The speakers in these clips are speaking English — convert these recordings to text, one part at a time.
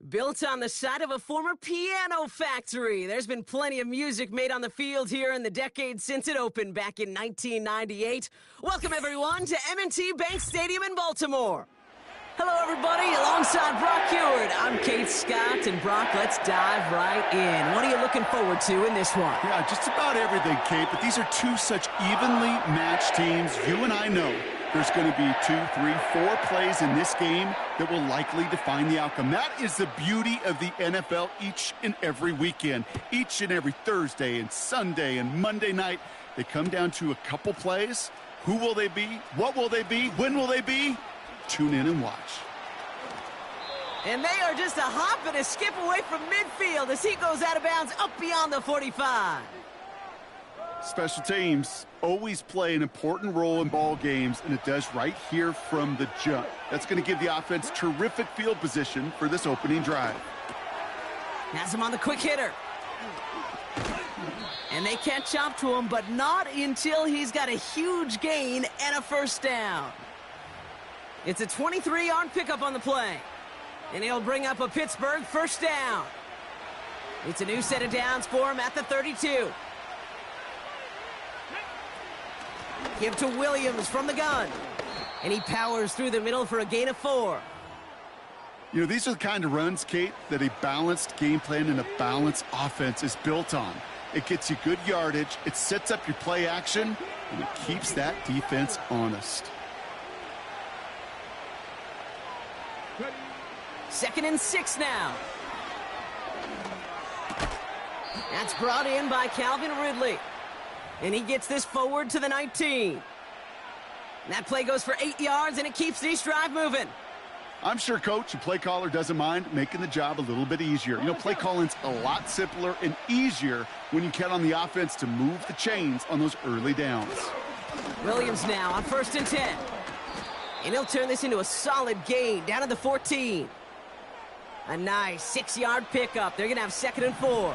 Built on the side of a former piano factory, there's been plenty of music made on the field here in the decades since it opened back in 1998. Welcome, everyone, to M&T Bank Stadium in Baltimore. Hello, everybody. Alongside Brock Heward, I'm Kate Scott, and Brock, let's dive right in. What are you looking forward to in this one? Yeah, just about everything, Kate, but these are two such evenly matched teams. You and I know there's going to be 2, 3, 4 plays in this game that will likely define the outcome. That is the beauty of the NFL each and every weekend. Each and every Thursday and Sunday and Monday night, they come down to a couple plays. Who will they be? What will they be? When will they be? Tune in and watch. And they are just a hop and a skip away from midfield as he goes out of bounds up beyond the 45. Special teams always play an important role in ball games, and it does right here from the jump. That's going to give the offense terrific field position for this opening drive. Has him on the quick hitter. And they catch up to him, but not until he's got a huge gain and a first down. It's a 23-yard pickup on the play. And he'll bring up a Pittsburgh first down. It's a new set of downs for him at the 32. Give to Williams from the gun. And he powers through the middle for a gain of 4. You know, these are the kind of runs, Kate, that a balanced game plan and a balanced offense is built on. It gets you good yardage, it sets up your play action, and it keeps that defense honest. 2nd and 6 now. That's brought in by Calvin Ridley. And he gets this forward to the 19. That play goes for 8 yards, and it keeps this drive moving. I'm sure Coach and play caller doesn't mind making the job a little bit easier. You know, play calling's a lot simpler and easier when you count on the offense to move the chains on those early downs. Williams now on 1st and 10. And he'll turn this into a solid gain down to the 14. A nice 6-yard pickup. They're going to have 2nd and 4.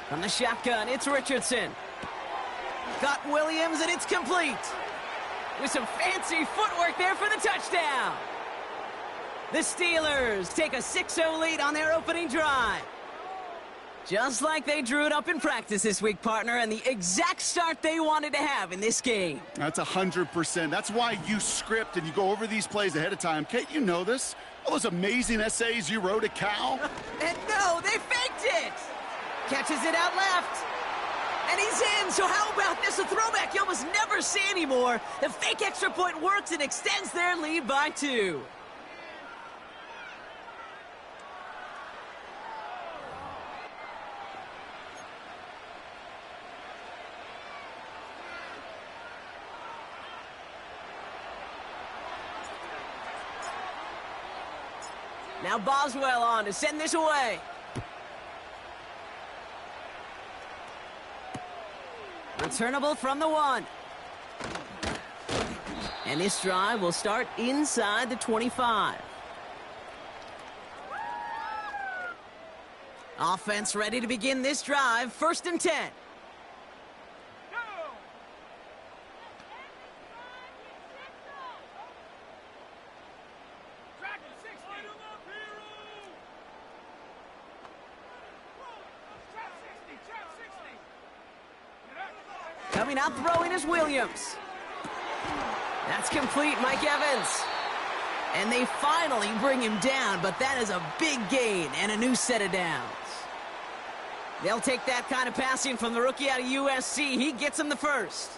From the shotgun, it's Richardson. Got Williams, and it's complete. With some fancy footwork there for the touchdown. The Steelers take a 6-0 lead on their opening drive. Just like they drew it up in practice this week, partner, and the exact start they wanted to have in this game. That's 100%. That's why you script and you go over these plays ahead of time. Kate, you know this. All those amazing essays you wrote at Cal. And no, they faked it. Catches it out left. And he's in, so how about this? A throwback you almost never see anymore. The fake extra point works and extends their lead by 2. Now Boswell on to send this away. Returnable from the 1. And this drive will start inside the 25. Offense ready to begin this drive. 1st and 10. Coming out throwing is Williams. That's complete, Mike Evans. And they finally bring him down, but that is a big gain and a new set of downs. They'll take that kind of passing from the rookie out of USC. He gets him the first.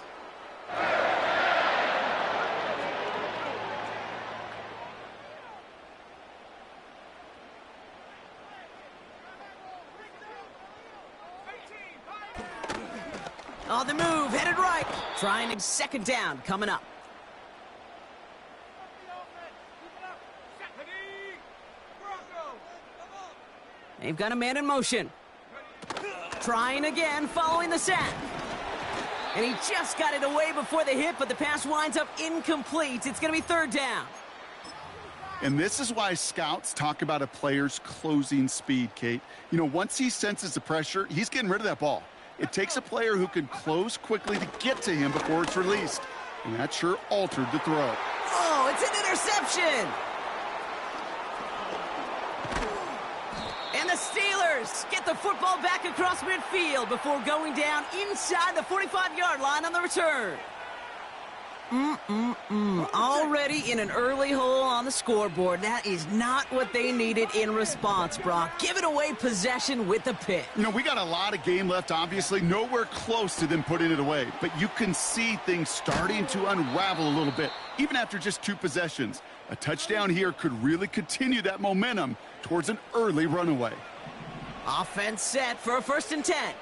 On the move, headed right. Trying a 2nd down coming up. They've got a man in motion. Trying again, following the sack. And he just got it away before the hit, but the pass winds up incomplete. It's going to be 3rd down. And this is why scouts talk about a player's closing speed, Kate. You know, once he senses the pressure, he's getting rid of that ball. It takes a player who can close quickly to get to him before it's released. And that sure altered the throw. Oh, it's an interception! And the Steelers get the football back across midfield before going down inside the 45-yard line on the return. Already in an early hole on the scoreboard. That is not what they needed in response, Brock. Giving away possession with the pick. You know, we got a lot of game left, obviously. Nowhere close to them putting it away. But you can see things starting to unravel a little bit, even after just 2 possessions. A touchdown here could really continue that momentum towards an early runaway. Offense set for a 1st and 10.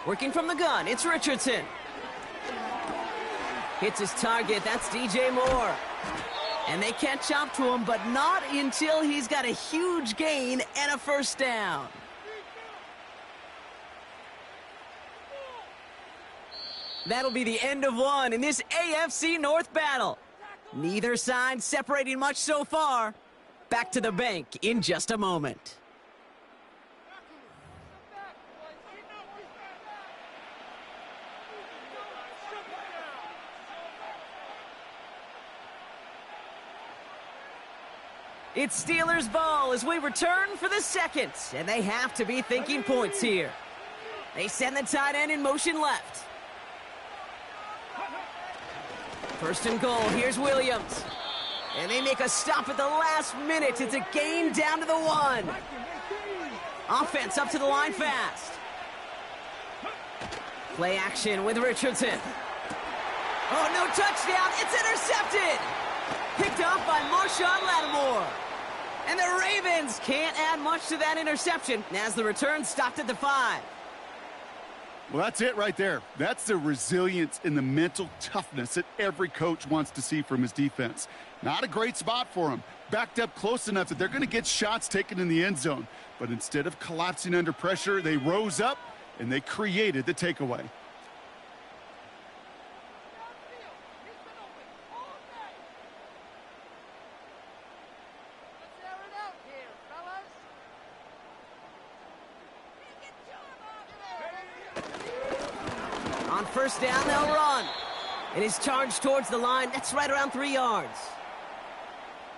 Working from the gun, it's Richardson. Hits his target, that's DJ Moore. And they catch up to him, but not until he's got a huge gain and a 1st down. That'll be the end of one in this AFC North battle. Neither side separating much so far. Back to the bank in just a moment. It's Steelers ball as we return for the 2nd, and they have to be thinking points here. They send the tight end in motion left. 1st and goal, here's Williams. And they make a stop at the last minute. It's a gain down to the 1. Offense up to the line fast. Play action with Richardson. Oh, no touchdown. It's intercepted. Picked off by Marshawn Lattimore. And the Ravens can't add much to that interception as the return stopped at the 5. Well, that's it right there. That's the resilience and the mental toughness that every coach wants to see from his defense. Not a great spot for him. Backed up close enough that they're going to get shots taken in the end zone. But instead of collapsing under pressure, they rose up and they created the takeaway. On 1st down, they'll run. It is charged towards the line. That's right around 3 yards.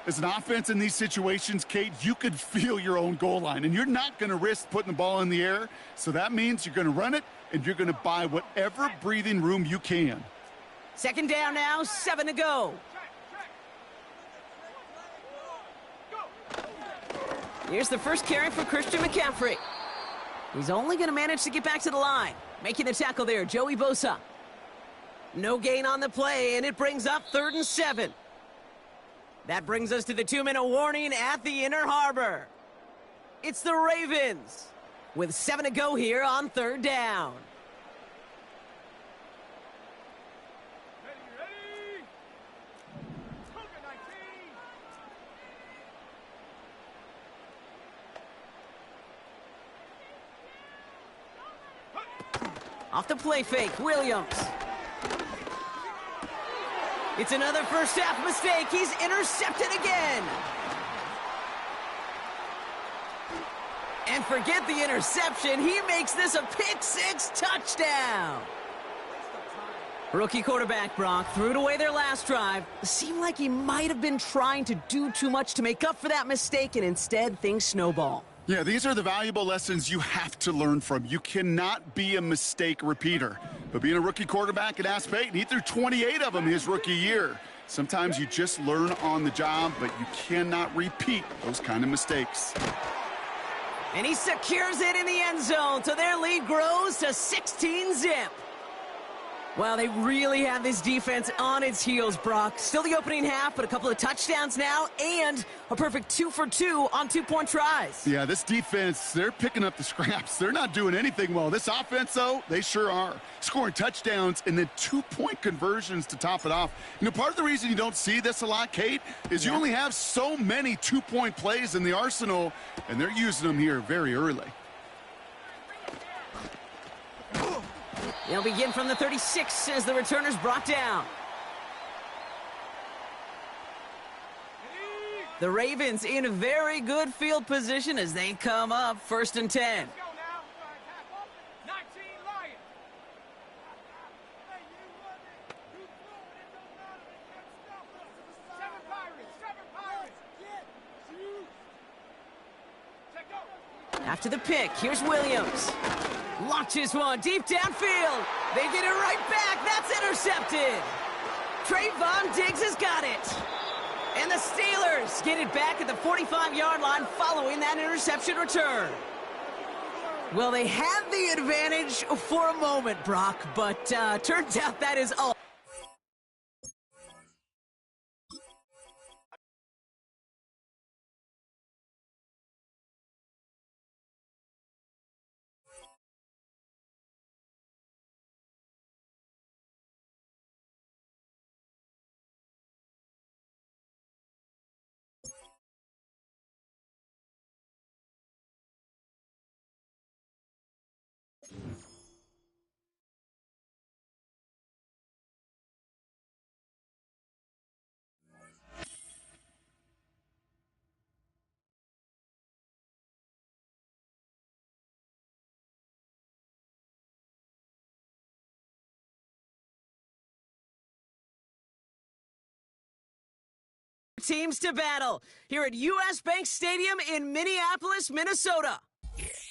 As an offense in these situations, Kate, you could feel your own goal line, and you're not going to risk putting the ball in the air. So that means you're going to run it, and you're going to buy whatever breathing room you can. 2nd down now, 7 to go. Here's the first carry for Christian McCaffrey. He's only going to manage to get back to the line. Making the tackle there, Joey Bosa. No gain on the play, and it brings up 3rd and 7. That brings us to the 2-minute warning at the Inner Harbor. It's the Ravens with 7 to go here on 3rd down. Off the play fake, Williams. It's another first-half mistake. He's intercepted again. And forget the interception. He makes this a pick-6 touchdown. Rookie quarterback Brock threw it away their last drive. It seemed like he might have been trying to do too much to make up for that mistake, and instead things snowball. Yeah, these are the valuable lessons you have to learn from. You cannot be a mistake repeater. But being a rookie quarterback at Ass Payton, he threw 28 of them his rookie year. Sometimes you just learn on the job, but you cannot repeat those kind of mistakes. And he secures it in the end zone, so their lead grows to 16-zip. Well, they really have this defense on its heels, Brock. Still the opening half, but a couple of touchdowns now, and a perfect 2 for 2 on 2-point tries. Yeah, this defense, they're picking up the scraps. They're not doing anything well. This offense, though, they sure are. Scoring touchdowns and then 2-point conversions to top it off. You know, part of the reason you don't see this a lot, Kate, is you only have so many 2-point plays in the arsenal, and they're using them here very early. They'll begin from the 36 as the returner's brought down. The Ravens in very good field position as they come up 1st and 10. After the pick, here's Williams. Launches one deep downfield. They get it right back. That's intercepted. Trayvon Diggs has got it. And the Steelers get it back at the 45-yard line following that interception return. Well, they had the advantage for a moment, Brock, but turns out that is all. Teams to battle here at U.S. Bank Stadium in Minneapolis, Minnesota.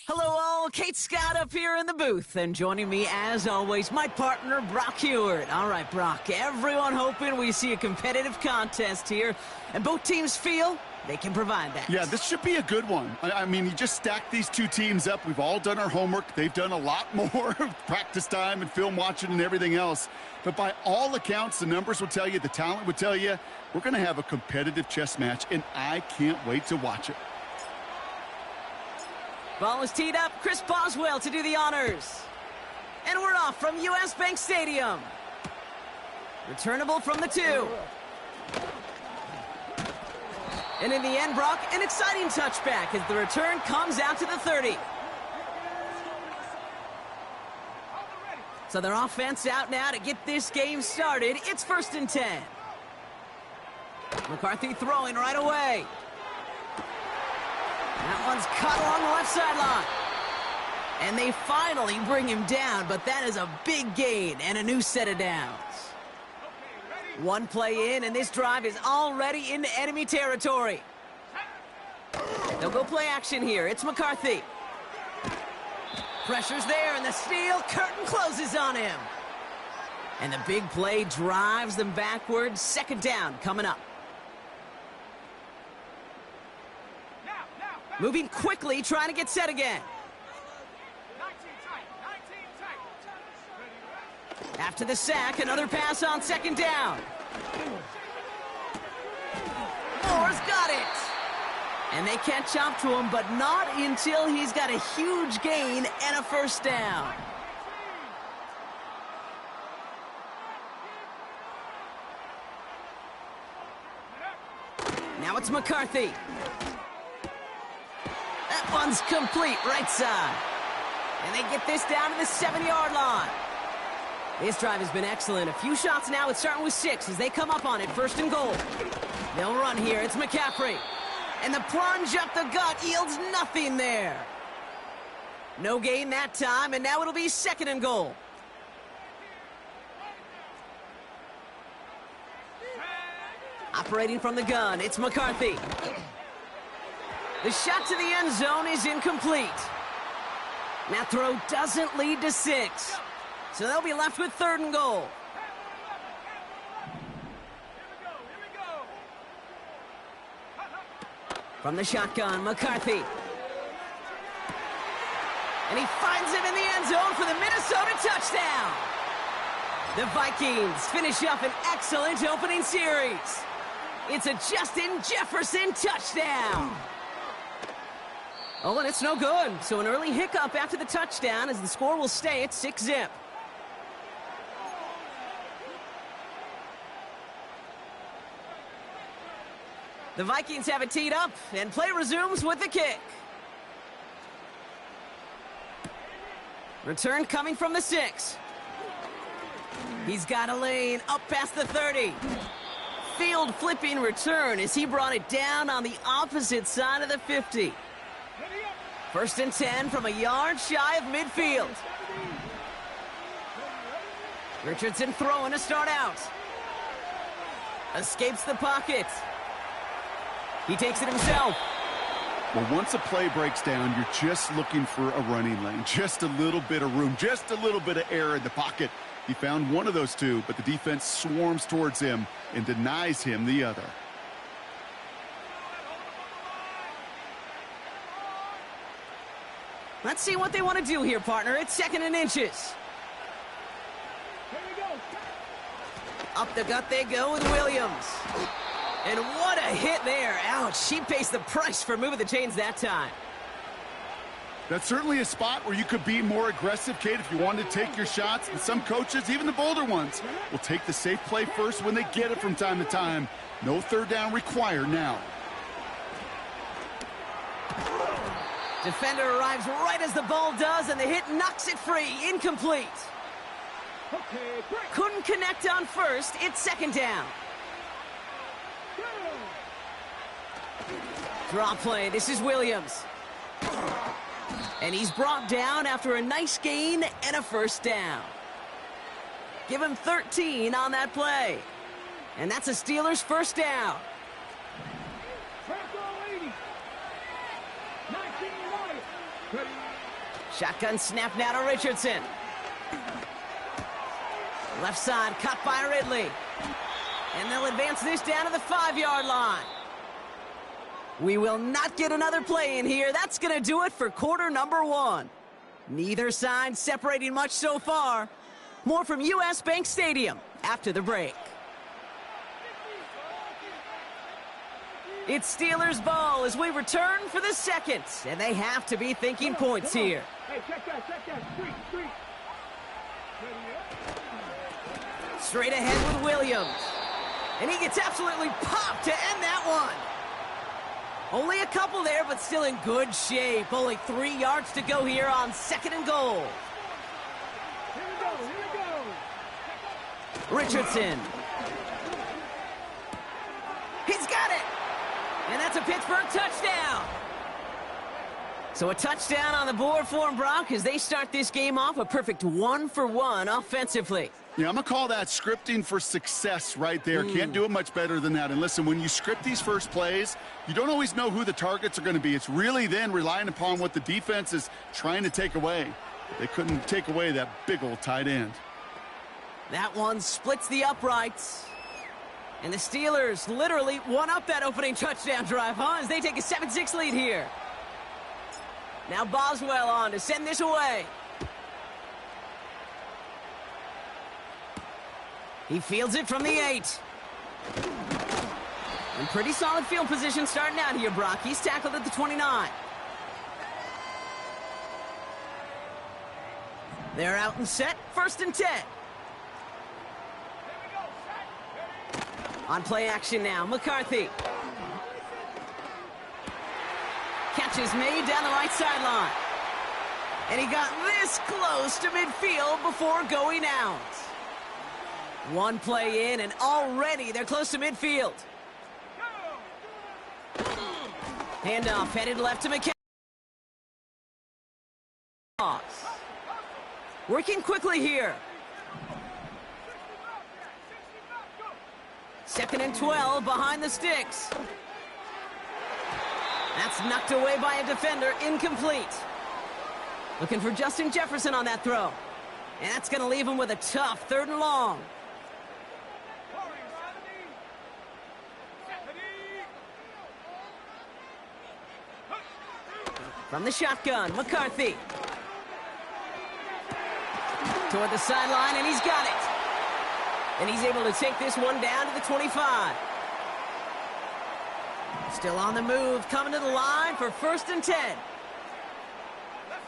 Hello all, Kate Scott up here in the booth, and joining me as always, my partner Brock Heward. All right, Brock, everyone hoping we see a competitive contest here, and both teams feel they can provide that. Yeah, this should be a good one. I mean, you just stack these two teams up. We've all done our homework. They've done a lot more practice time and film watching and everything else. But by all accounts, the numbers will tell you, the talent will tell you, we're going to have a competitive chess match, and I can't wait to watch it. Ball is teed up. Chris Boswell to do the honors. And we're off from U.S. Bank Stadium. Returnable from the 2. And in the end, Brock, an exciting touchback as the return comes out to the 30. So their offense out now to get this game started. It's 1st and 10. McCarthy throwing right away. That one's cut along the left sideline. And they finally bring him down, but that is a big gain and a new set of downs. One play in, and this drive is already into enemy territory. They'll go play action here. It's McCarthy. Pressure's there, and the steel curtain closes on him. And the big play drives them backwards. 2nd down coming up. Moving quickly, trying to get set again. After the sack, another pass on 2nd down. Moore's got it. And they catch up to him, but not until he's got a huge gain and a 1st down. Now it's McCarthy. That one's complete, right side. And they get this down to the 7-yard line. This drive has been excellent. A few shots now. It's starting with 6 as they come up on it. 1st and goal. They'll run here. It's McCaffrey. And the plunge up the gut yields nothing there. No gain that time, and now it'll be 2nd and goal. Operating from the gun, it's McCarthy. The shot to the end zone is incomplete. That throw doesn't lead to 6. So they'll be left with 3rd and goal. From the shotgun, McCarthy. And he finds him in the end zone for the Minnesota touchdown. The Vikings finish up an excellent opening series. It's a Justin Jefferson touchdown. Oh, and it's no good. So an early hiccup after the touchdown as the score will stay at 6-zip. The Vikings have it teed up, and play resumes with the kick. Return coming from the 6. He's got a lane up past the 30. Field flipping return as he brought it down on the opposite side of the 50. First and 10 from a yard shy of midfield. Richardson throwing to start out. Escapes the pocket. He takes it himself. Well, once a play breaks down, you're just looking for a running lane. Just a little bit of room, just a little bit of air in the pocket. He found one of those two, but the defense swarms towards him and denies him the other. Let's see what they want to do here, partner. It's 2nd and inches. Up the gut they go with Williams. And what a hit there. Ouch, she pays the price for moving the chains that time. That's certainly a spot where you could be more aggressive, Kate, if you wanted to take your shots. And some coaches, even the bolder ones, will take the safe play first when they get it from time to time. No third down required now. Defender arrives right as the ball does, and the hit knocks it free. Incomplete. Couldn't connect on first. It's 2nd down. Draw play. This is Williams. And he's brought down after a nice gain and a first down. Give him 13 on that play. And that's a Steelers first down. Shotgun snap now to Richardson. Left side cut by Ridley. And they'll advance this down to the 5-yard line. We will not get another play in here. That's going to do it for quarter number 1. Neither side separating much so far. More from U.S. Bank Stadium after the break. It's Steelers ball as we return for the 2nd. And they have to be thinking points here. Hey, check that. Street. Straight ahead with Williams. And he gets absolutely popped to end that one. Only a couple there, but still in good shape. Only 3 yards to go here on 2nd and goal. Here we go. Richardson. He's got it. And that's a Pittsburgh touchdown. So a touchdown on the board for them, Brock, as they start this game off a perfect 1-for-1 offensively. Yeah, I'm going to call that scripting for success right there. Can't do it much better than that. And listen, when you script these first plays, you don't always know who the targets are going to be. It's really then relying upon what the defense is trying to take away. They couldn't take away that big old tight end. That one splits the uprights. And the Steelers literally won up that opening touchdown drive, huh? As they take a 7-6 lead here. Now Boswell on to send this away. He fields it from the 8. And pretty solid field position starting out here, Brock. He's tackled at the 29. They're out and set. 1st and 10. On play action now, McCarthy. Catch is made down the right sideline. And he got this close to midfield before going out. One play in, and already they're close to midfield. Handoff headed left to McKenzie. Working quickly here. 2nd and 12 behind the sticks. That's knocked away by a defender, incomplete. Looking for Justin Jefferson on that throw. And that's going to leave him with a tough 3rd and long. From the shotgun, McCarthy. Toward the sideline, and he's got it. And he's able to take this one down to the 25. Still on the move, coming to the line for 1st and 10. Let's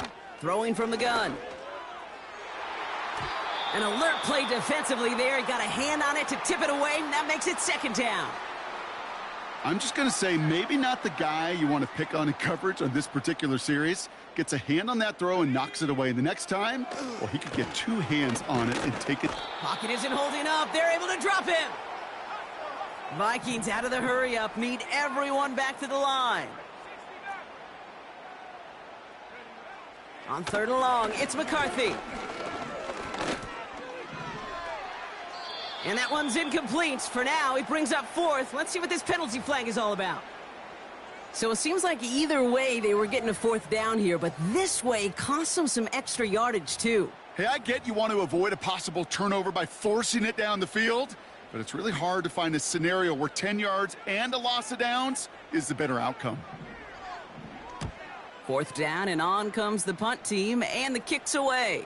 go. Throwing from the gun. An alert play defensively there. Got a hand on it to tip it away, and that makes it 2nd down. I'm just going to say maybe not the guy you want to pick on in coverage on this particular series. Gets a hand on that throw and knocks it away. The next time, well, he could get two hands on it and take it. Pocket isn't holding up. They're able to drop him. Vikings out of the hurry-up need everyone back to the line. On 3rd and long, it's McCarthy. And that one's incomplete. For now, it brings up 4th. Let's see what this penalty flag is all about. So it seems like either way they were getting a 4th down here, but this way cost them some extra yardage too. Hey, I get you want to avoid a possible turnover by forcing it down the field, but it's really hard to find a scenario where 10 yards and a loss of downs is the better outcome. 4th down, and on comes the punt team, and the kick's away.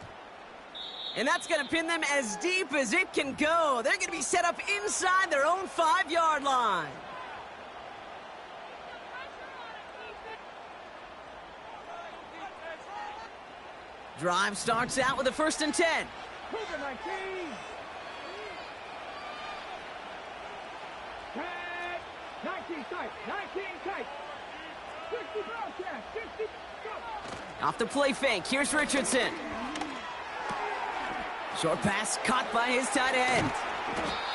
And that's going to pin them as deep as it can go. They're going to be set up inside their own 5-yard line. Drive starts out with a 1st and 10. 19. Tag. 19 tight. 19 tight. 60 broadcast. 60. Go. Off the play fake. Here's Richardson. Short pass caught by his tight end.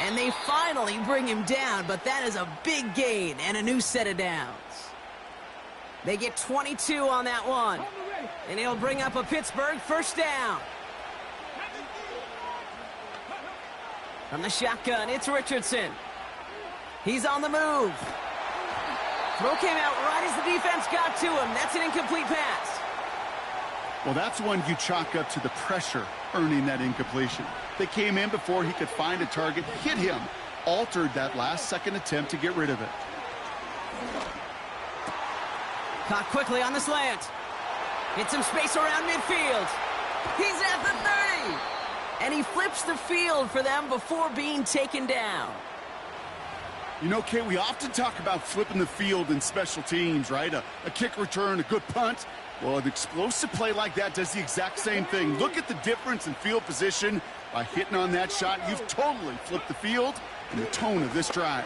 And they finally bring him down, but that is a big gain and a new set of downs. They get 22 on that one. And it'll bring up a Pittsburgh 1st down. From the shotgun, it's Richardson. He's on the move. Throw came out right as the defense got to him. That's an incomplete pass. Well, that's one you chalk up to the pressure earning that incompletion. They came in before he could find a target, hit him, altered that last-second attempt to get rid of it. Caught quickly on the slant. Hit some space around midfield. He's at the 30. And he flips the field for them before being taken down. You know, Kate, we often talk about flipping the field in special teams, right? A kick return, a good punt. Well, an explosive play like that does the exact same thing. Look at the difference in field position. By hitting on that shot, you've totally flipped the field and the tone of this drive.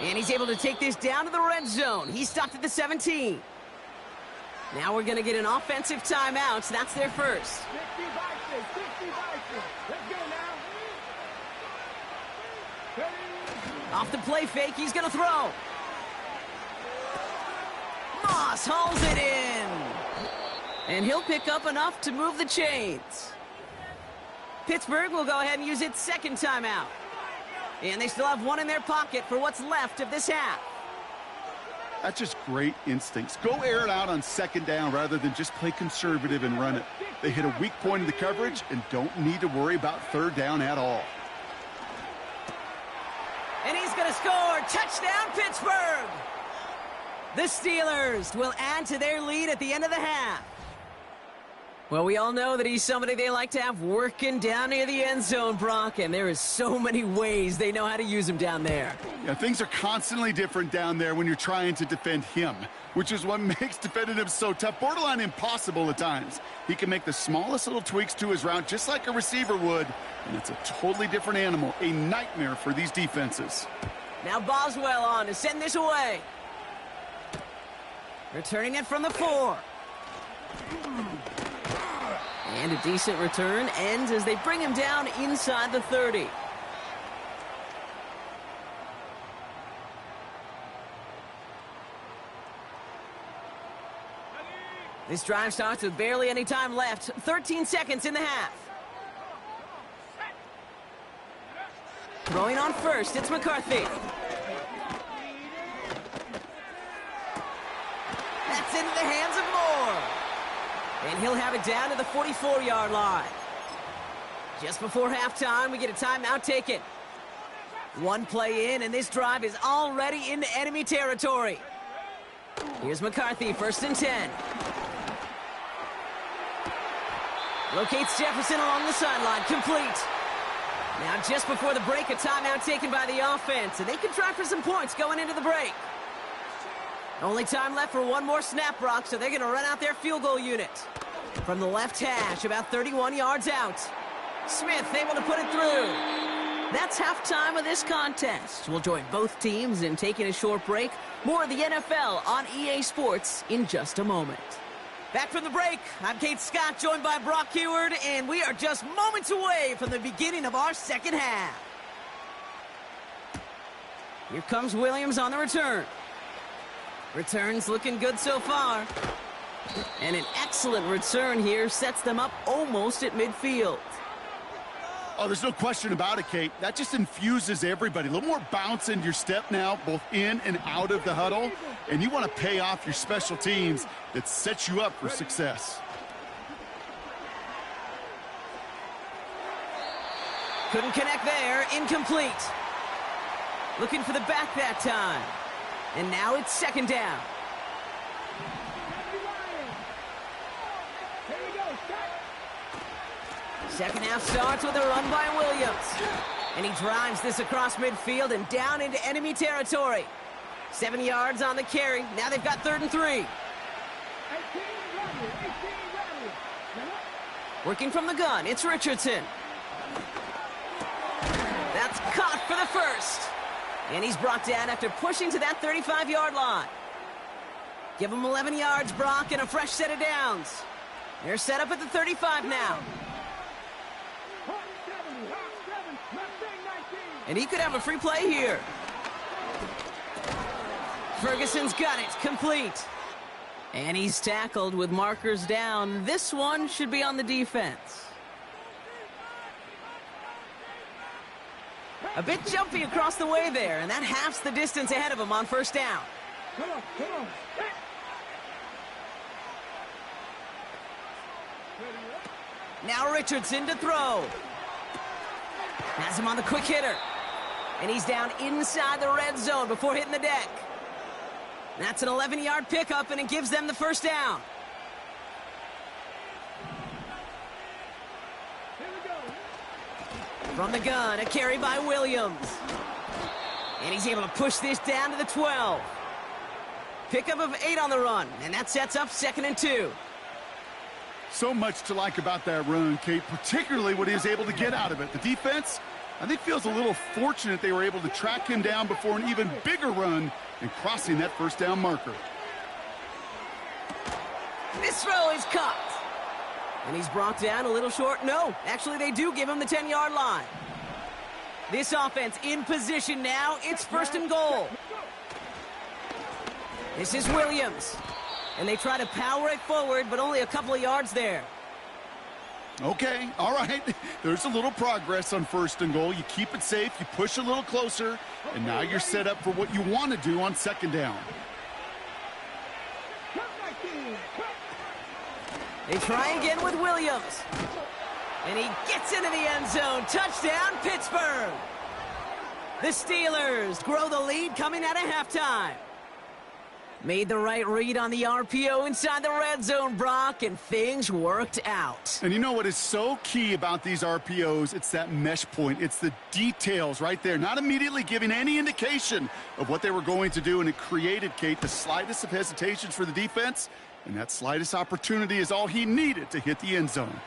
And he's able to take this down to the red zone. He stopped at the 17. Now we're going to get an offensive timeout. That's their first. 60 Vikings. 60 Vikings. Let's go now. 30. Off the play fake, he's going to throw. Moss hauls it in. And he'll pick up enough to move the chains. Pittsburgh will go ahead and use its 2nd timeout. And they still have one in their pocket for what's left of this half. That's just great instincts. Go air it out on 2nd down rather than just play conservative and run it. They hit a weak point in the coverage and don't need to worry about 3rd down at all. And he's going to score. Touchdown, Pittsburgh. The Steelers will add to their lead at the end of the half. Well, we all know that he's somebody they like to have working down near the end zone, Brock, and there is so many ways they know how to use him down there. Yeah, things are constantly different down there when you're trying to defend him, which is what makes defending him so tough, borderline impossible at times. He can make the smallest little tweaks to his route just like a receiver would, and it's a totally different animal, a nightmare for these defenses. Now Boswell on to send this away. Returning it from the 4. And a decent return ends as they bring him down inside the 30. This drive starts with barely any time left. 13 seconds in the half. Throwing on first, it's McCarthy. That's into the hands of Moore. And he'll have it down to the 44-yard line. Just before halftime, we get a timeout taken. One play in, and this drive is already into enemy territory. Here's McCarthy, 1st and 10. Locates Jefferson along the sideline, complete. Now just before the break, a timeout taken by the offense, and they can try for some points going into the break. Only time left for one more snap, Brock, so they're going to run out their field goal unit. From the left hash, about 31 yards out. Smith able to put it through. That's halftime of this contest. We'll join both teams in taking a short break. More of the NFL on EA Sports in just a moment. Back from the break, I'm Kate Scott, joined by Brock Heward, and we are just moments away from the beginning of our second half. Here comes Williams on the return. Return's looking good so far. And an excellent return here sets them up almost at midfield. Oh, there's no question about it, Kate. That just infuses everybody. A little more bounce into your step now, both in and out of the huddle. And you want to pay off your special teams that sets you up for success. Couldn't connect there. Incomplete. Looking for the back that time. And now it's second down. Second half starts with a run by Williams. And he drives this across midfield and down into enemy territory. 7 yards on the carry. Now they've got 3rd and 3. Working from the gun, it's Richardson. That's caught for the first. And he's brought down after pushing to that 35-yard line. Give him 11 yards, Brock, and a fresh set of downs. They're set up at the 35 now. And he could have a free play here. Ferguson's got it, complete. And he's tackled with markers down. This one should be on the defense. A bit jumpy across the way there, and that halves the distance ahead of him on first down. Come on, come on. Now Richardson to throw. Has him on the quick hitter. And he's down inside the red zone before hitting the deck. That's an 11-yard pickup, and it gives them the first down. Here we go. From the gun, a carry by Williams. And he's able to push this down to the 12. Pickup of 8 on the run, and that sets up 2nd and 2. So much to like about that run, Kate, particularly what he was able to get out of it. The defense, I think, feels a little fortunate they were able to track him down before an even bigger run and crossing that first down marker. This throw is caught. And he's brought down a little short. No, actually they do give him the 10-yard line. This offense in position now. It's 1st and goal. This is Williams. And they try to power it forward, but only a couple of yards there. Okay, all right. There's a little progress on 1st and goal. You keep it safe, you push a little closer, and now you're set up for what you want to do on 2nd down. They try again with Williams. And he gets into the end zone. Touchdown, Pittsburgh. The Steelers grow the lead coming out of halftime. Made the right read on the RPO inside the red zone, Brock, and things worked out. And you know what is so key about these RPOs? It's that mesh point. It's the details right there, not immediately giving any indication of what they were going to do, and it created, Kate, the slightest of hesitations for the defense, and that slightest opportunity is all he needed to hit the end zone.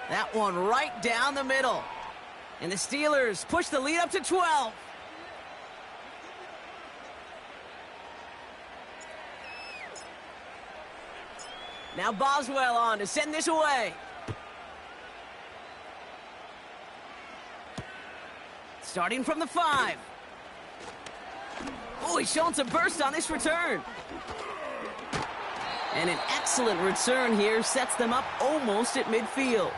That one right down the middle. And the Steelers push the lead up to 12. Now Boswell on to send this away. Starting from the 5. Oh, he's showing some burst on this return. And an excellent return here sets them up almost at midfield.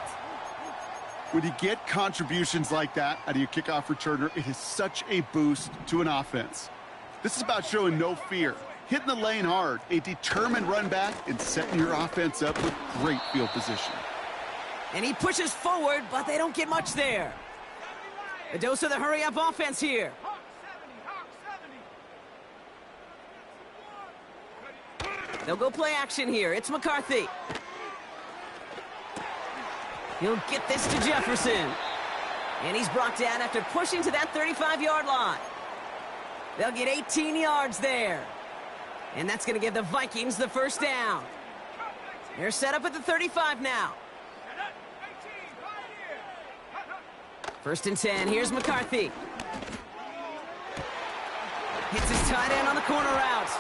When you get contributions like that out of your kickoff returner, it is such a boost to an offense. This is about showing no fear, hitting the lane hard, a determined run back, and setting your offense up with great field position. And he pushes forward, but they don't get much there. A dose of the hurry-up offense here. They'll go play action here. It's McCarthy. He'll get this to Jefferson. And he's brought down after pushing to that 35-yard line. They'll get 18 yards there. And that's going to give the Vikings the first down. They're set up at the 35 now. First and 10. Here's McCarthy. Hits his tight end on the corner route.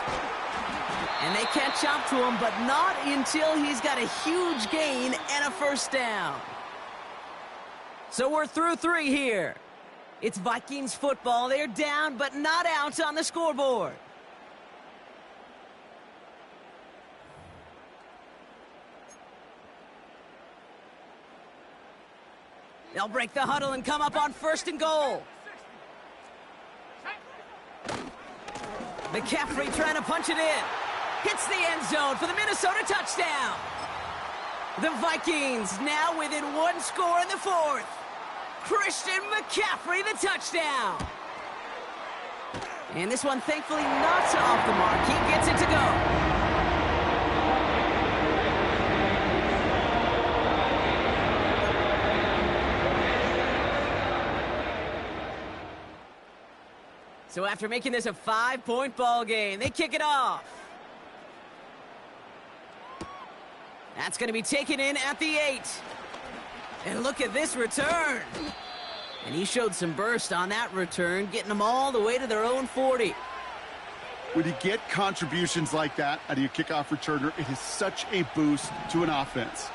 And they catch up to him, but not until he's got a huge gain and a first down. So we're through 3 here. It's Vikings football. They're down, but not out on the scoreboard. They'll break the huddle and come up on first and goal. McCaffrey trying to punch it in. Hits the end zone for the Minnesota touchdown. The Vikings now within 1 score in the 4th. Christian McCaffrey, the touchdown. And this one, thankfully, not off the mark. He gets it to go. So after making this a 5-point ball game, they kick it off. That's going to be taken in at the 8. And look at this return. And he showed some burst on that return, getting them all the way to their own 40. When you get contributions like that out of your kickoff returner, it is such a boost to an offense.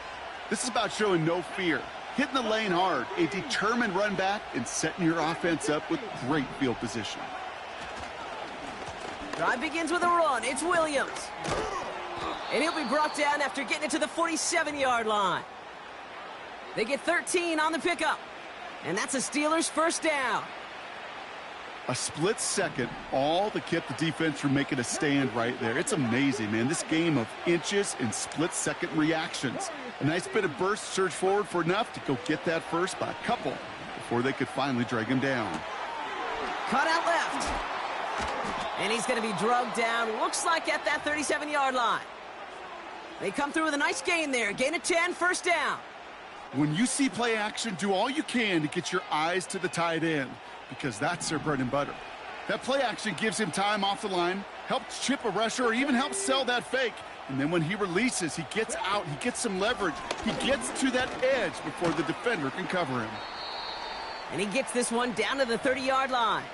This is about showing no fear, hitting the lane hard, a determined run back, and setting your offense up with great field position. Drive begins with a run. It's Williams. And he'll be brought down after getting it to the 47-yard line. They get 13 on the pickup. And that's a Steelers first down. A split second, all to keep the defense from making a stand right there. It's amazing, man. This game of inches and split-second reactions. A nice bit of burst, surge forward for enough to go get that first by a couple before they could finally drag him down. Cut out left. And he's going to be drugged down, looks like at that 37-yard line. They come through with a nice gain there. Gain of 10, first down. When you see play action, do all you can to get your eyes to the tight end, because that's their bread and butter. That play action gives him time off the line, helps chip a rusher, or even helps sell that fake. And then when he releases, he gets out, he gets some leverage. He gets to that edge before the defender can cover him. And he gets this one down to the 30-yard line.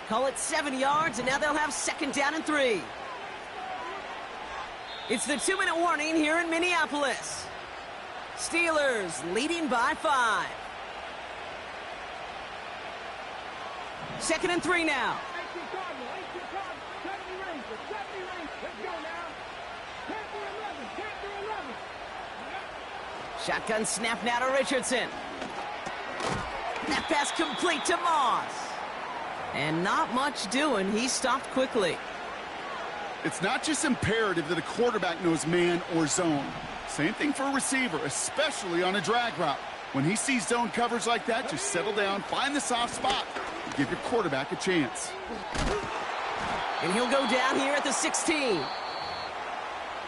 Call it 7 yards, and now they'll have second down and 3. It's the 2-minute warning here in Minneapolis. Steelers leading by 5. Second and 3 now. Shotgun snap now to Richardson. That pass complete to Moss. And not much doing. He stopped quickly. It's not just imperative that a quarterback knows man or zone. Same thing for a receiver, especially on a drag route. When he sees zone coverage like that, just settle down, find the soft spot, and give your quarterback a chance. And he'll go down here at the 16.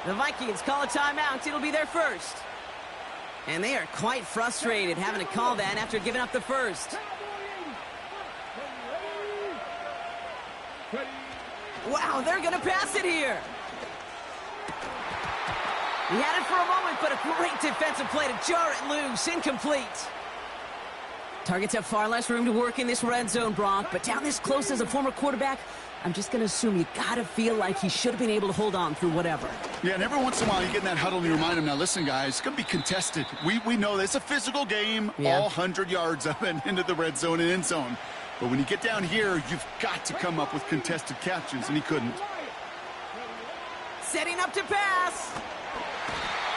The Vikings call a timeout. It'll be their first. And they are quite frustrated having to call that after giving up the first. Wow, they're going to pass it here. He had it for a moment, but a great defensive play to jar it loose. Incomplete. Targets have far less room to work in this red zone, Brock, but down this close as a former quarterback, I'm just going to assume you got to feel like he should have been able to hold on through whatever. Yeah, and every once in a while you get in that huddle and you remind him, now listen, guys, it's going to be contested. We know this. It's a physical game, all 100 yards up and into the red zone and end zone. But when you get down here, you've got to come up with contested catches, and he couldn't. Setting up to pass.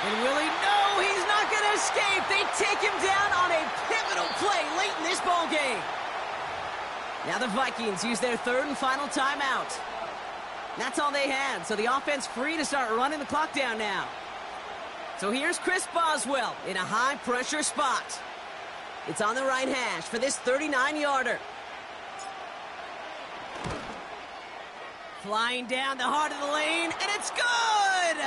And Willie, no, he's not going to escape. They take him down on a pivotal play late in this ball game. Now the Vikings use their third and final timeout. That's all they had, so the offense free to start running the clock down now. So here's Chris Boswell in a high-pressure spot. It's on the right hash for this 39-yarder. Flying down the heart of the lane, and it's good!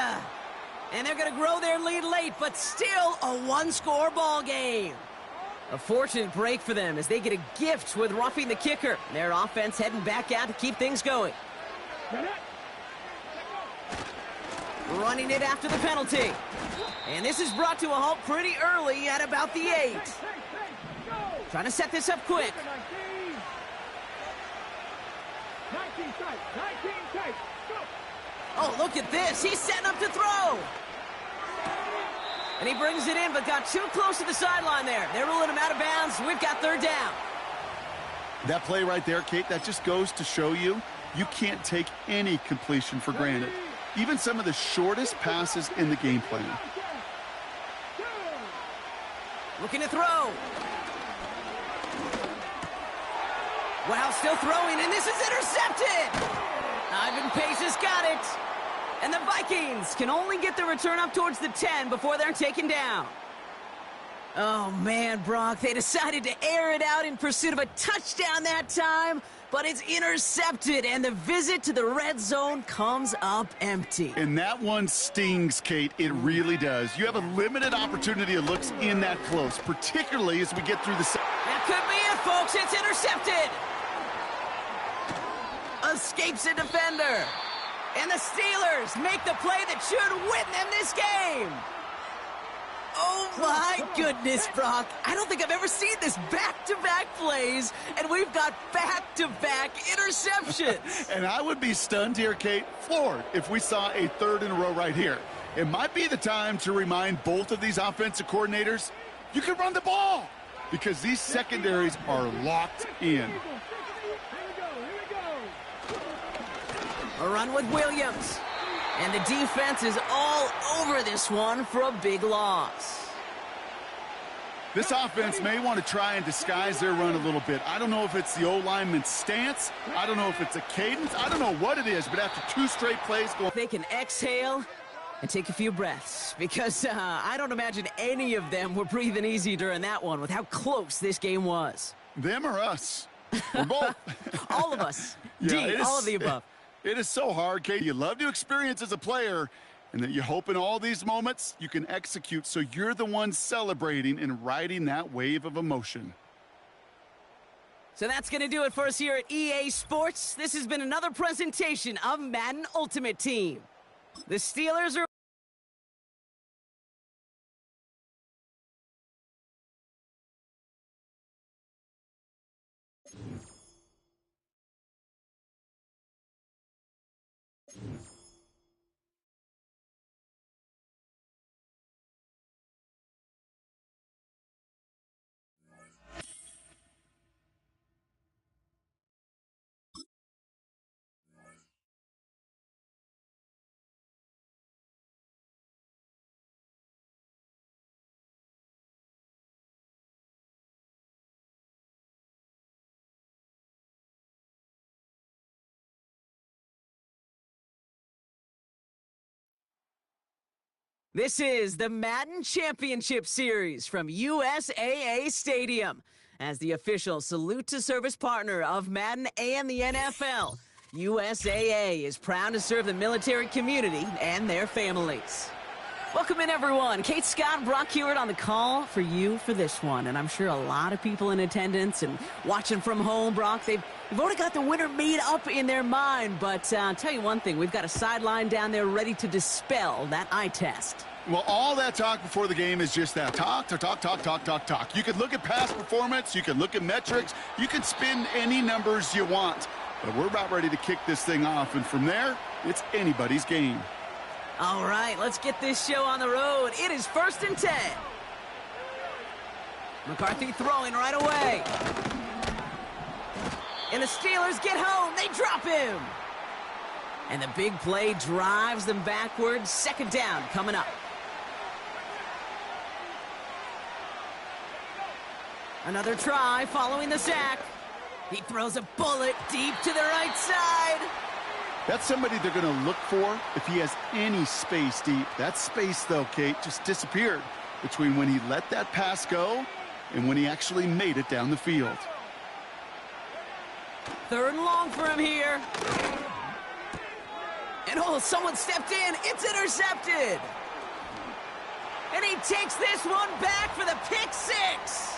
And they're going to grow their lead late, but still a one-score ball game. A fortunate break for them as they get a gift with roughing the kicker. Their offense heading back out to keep things going. Running it after the penalty. And this is brought to a halt pretty early at about the 8. Trying to set this up quick. 19 tight. 19 tight. Go. Oh, look at this. He's setting up to throw. And he brings it in, but got too close to the sideline there. They're ruling him out of bounds. We've got third down. That play right there, Kate, that just goes to show you can't take any completion for granted. Even some of the shortest passes in the game plan. Looking to throw. Wow, still throwing, and this is intercepted. Ivan Pace has got it. And the Vikings can only get the return up towards the 10 before they're taken down. Oh, man, Brock, they decided to air it out in pursuit of a touchdown that time, but it's intercepted, and the visit to the red zone comes up empty. And that one stings, Kate. It really does. You have a limited opportunity of looks in that close, particularly as we get through the... That could be it, folks. It's intercepted. Escapes a defender. And the Steelers make the play that should win them this game. Oh, my goodness, Brock. I don't think I've ever seen this back-to-back plays, and we've got back-to-back interceptions. And I would be stunned here, Kate, floored, if we saw a third in a row right here. It might be the time to remind both of these offensive coordinators, you can run the ball, because these secondaries are locked in. A run with Williams. And the defense is all over this one for a big loss. This offense may want to try and disguise their run a little bit. I don't know if it's the O-lineman's stance. I don't know if it's a cadence. I don't know what it is, but after two straight plays going... They can exhale and take a few breaths, because I don't imagine any of them were breathing easy during that one with how close this game was. Them or us? We're both. All of us. Yeah, all of the above. It is so hard, Kate. You love to experience as a player, and that you hope in all these moments you can execute so you're the one celebrating and riding that wave of emotion. So that's going to do it for us here at EA Sports. This has been another presentation of Madden Ultimate Team. The Steelers are... This is the Madden Championship Series from USAA Stadium. As the official salute-to-service partner of Madden and the NFL, USAA is proud to serve the military community and their families. Welcome in, everyone. Kate Scott, Brock Hewitt on the call for you for this one. And I'm sure a lot of people in attendance and watching from home, Brock, they've already got the winner made up in their mind. But I'll tell you one thing, we've got a sideline down there ready to dispel that eye test. Well, all that talk before the game is just that. Talk. You can look at past performance. You can look at metrics. You can spin any numbers you want. But we're about ready to kick this thing off. And from there, it's anybody's game. All right, let's get this show on the road. It is 1st and 10. McCarthy throwing right away. And the Steelers get home. They drop him. And the big play drives them backwards. 2nd down coming up. Another try following the sack. He throws a bullet deep to the right side. That's somebody they're going to look for if he has any space deep. That space, though, Kate, just disappeared between when he let that pass go and when he actually made it down the field. 3rd and long for him here. And oh, someone stepped in. It's intercepted. And he takes this one back for the pick 6.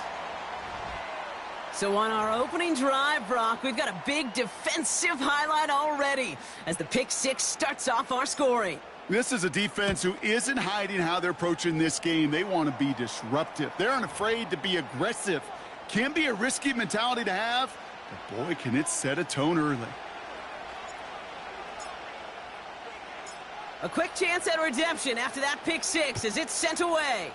So on our opening drive, Brock, we've got a big defensive highlight already as the pick 6 starts off our scoring. This is a defense who isn't hiding how they're approaching this game. They want to be disruptive. They're unafraid to be aggressive. Can be a risky mentality to have, but boy, can it set a tone early. A quick chance at redemption after that pick six as it's sent away.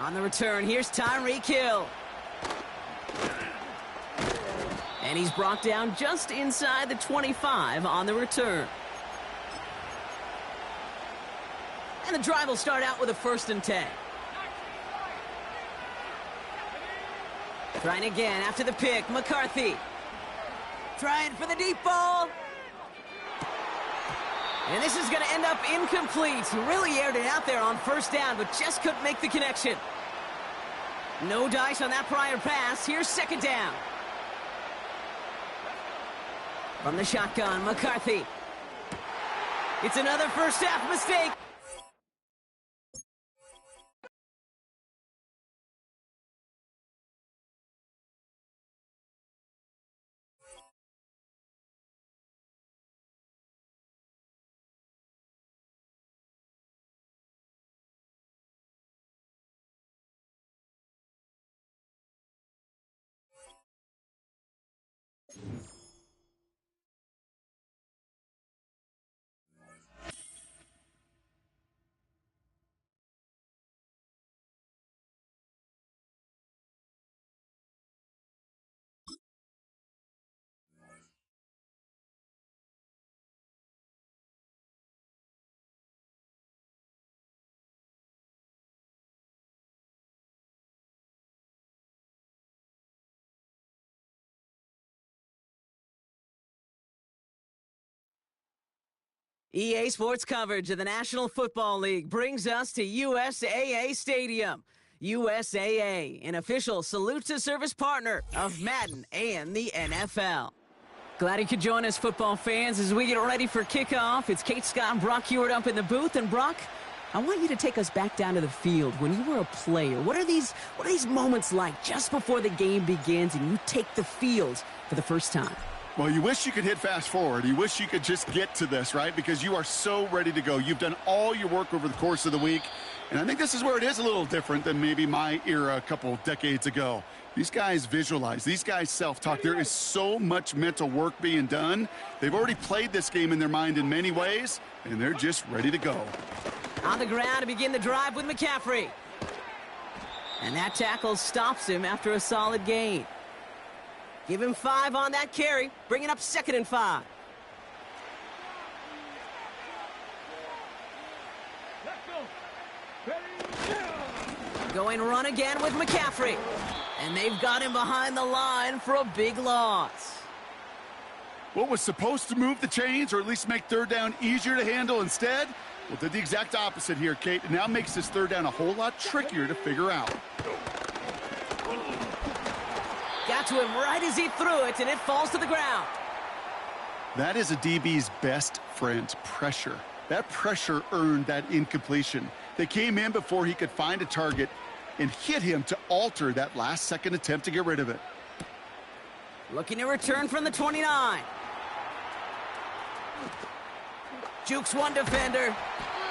On the return, here's Tyreek Hill. And he's brought down just inside the 25 on the return. And the drive will start out with a 1st and 10. Trying again after the pick, McCarthy. Trying for the deep ball. And this is going to end up incomplete. He really aired it out there on 1st down, but just couldn't make the connection. No dice on that prior pass. Here's 2nd down. From the shotgun, McCarthy. It's another first half mistake. EA Sports coverage of the National Football League brings us to USAA Stadium. USAA, an official salute-to-service partner of Madden and the NFL. Glad you could join us, football fans, as we get ready for kickoff. It's Kate Scott and Brock Hewitt up in the booth. And Brock, I want you to take us back down to the field when you were a player. What are these moments like just before the game begins and you take the field for the first time? Well, you wish you could hit fast forward. You wish you could just get to this, right? Because you are so ready to go. You've done all your work over the course of the week. And I think this is where it is a little different than maybe my era a couple decades ago. These guys visualize. These guys self-talk. There is so much mental work being done. They've already played this game in their mind in many ways, and they're just ready to go. On the ground to begin the drive with McCaffrey. And that tackle stops him after a solid gain. Give him 5 on that carry, bringing up 2nd and 5. Going run again with McCaffrey. And they've got him behind the line for a big loss. What was supposed to move the chains, or at least make 3rd down easier to handle instead, well, did the exact opposite here, Kate. It now makes this 3rd down a whole lot trickier to figure out. Got to him right as he threw it, and it falls to the ground. That is a DB's best friend, pressure. That pressure earned that incompletion. They came in before he could find a target and hit him to alter that last-second attempt to get rid of it. Looking to return from the 29. Jukes one defender,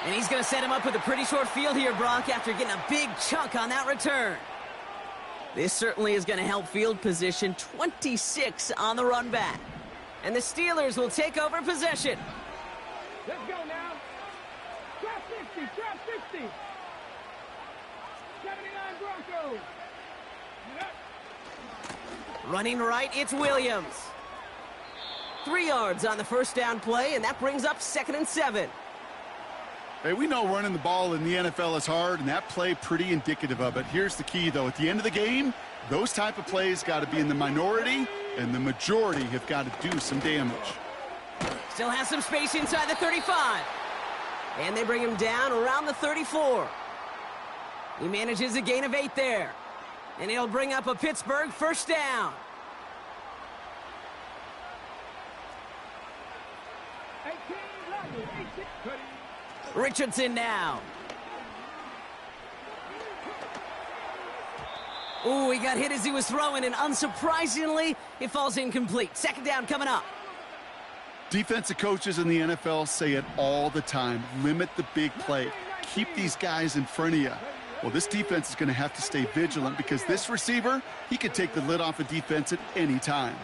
and he's going to set him up with a pretty short field here, Brock, after getting a big chunk on that return. This certainly is going to help field position. 26 on the run back. And the Steelers will take over possession. Let's go now. Trap 60, trap 60. 79 Broncos. Running right, it's Williams. 3 yards on the 1st down play, and that brings up 2nd and 7. Hey, we know running the ball in the NFL is hard, and that play pretty indicative of it. Here's the key, though. At the end of the game, those type of plays got to be in the minority, and the majority have got to do some damage. Still has some space inside the 35. And they bring him down around the 34. He manages a gain of 8 there. And he'll bring up a Pittsburgh 1st down. 18, 18. Richardson now. Ooh, he got hit as he was throwing, and unsurprisingly, it falls incomplete. 2nd down coming up. Defensive coaches in the NFL say it all the time. Limit the big play. Keep these guys in front of you. Well, this defense is going to have to stay vigilant because this receiver, he could take the lid off a defense at any time.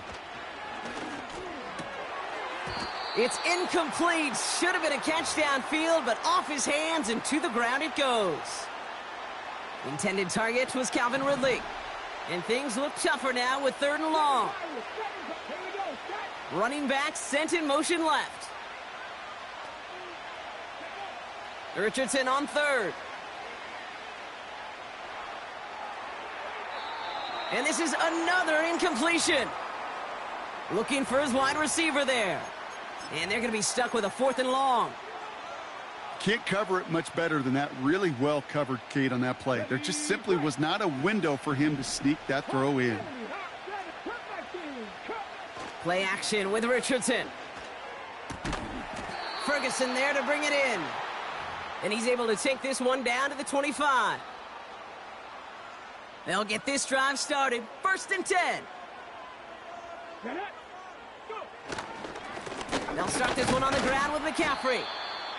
It's incomplete. Should have been a catch downfield, but off his hands and to the ground it goes. Intended target was Calvin Ridley. And things look tougher now with 3rd and long. Running back sent in motion left. Richardson on 3rd. And this is another incompletion. Looking for his wide receiver there. And they're going to be stuck with a 4th and long. Can't cover it much better than that. Really well covered, Kate, on that play. There just simply was not a window for him to sneak that throw in. Play action with Richardson. Ferguson there to bring it in. And he's able to take this one down to the 25. They'll get this drive started. 1st and 10. They'll start this one on the ground with McCaffrey.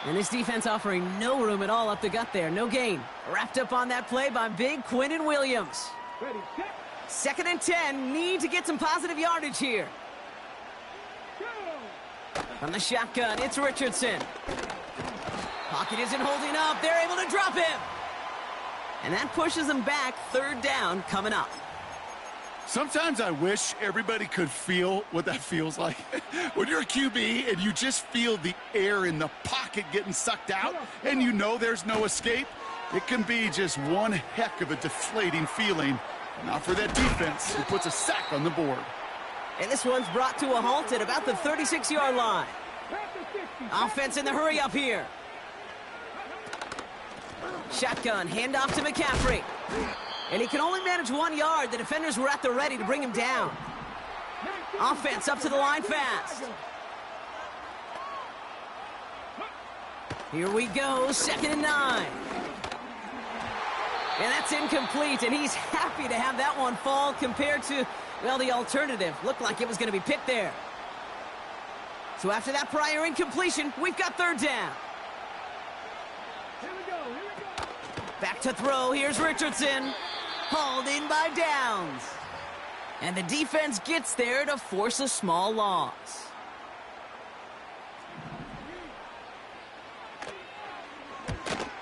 And this defense offering no room at all up the gut there. No gain. Wrapped up on that play by big Quinnen Williams. 2nd and 10. Need to get some positive yardage here. From the shotgun, it's Richardson. Pocket isn't holding up. They're able to drop him. And that pushes them back. 3rd down coming up. Sometimes I wish everybody could feel what that feels like. When you're a QB and you just feel the air in the pocket getting sucked out and you know there's no escape, it can be just one heck of a deflating feeling. Not for that defense who puts a sack on the board. And this one's brought to a halt at about the 36-yard line. Offense in the hurry up here. Shotgun, handoff to McCaffrey. And he can only manage 1 yard. The defenders were at the ready to bring him down. Offense up to the line fast. Here we go, 2nd and 9. And that's incomplete, and he's happy to have that one fall compared to, well, the alternative. Looked like it was going to be picked there. So after that prior incompletion, we've got 3rd down. Back to throw. Here's Richardson. Hauled in by Downs. And the defense gets there to force a small loss.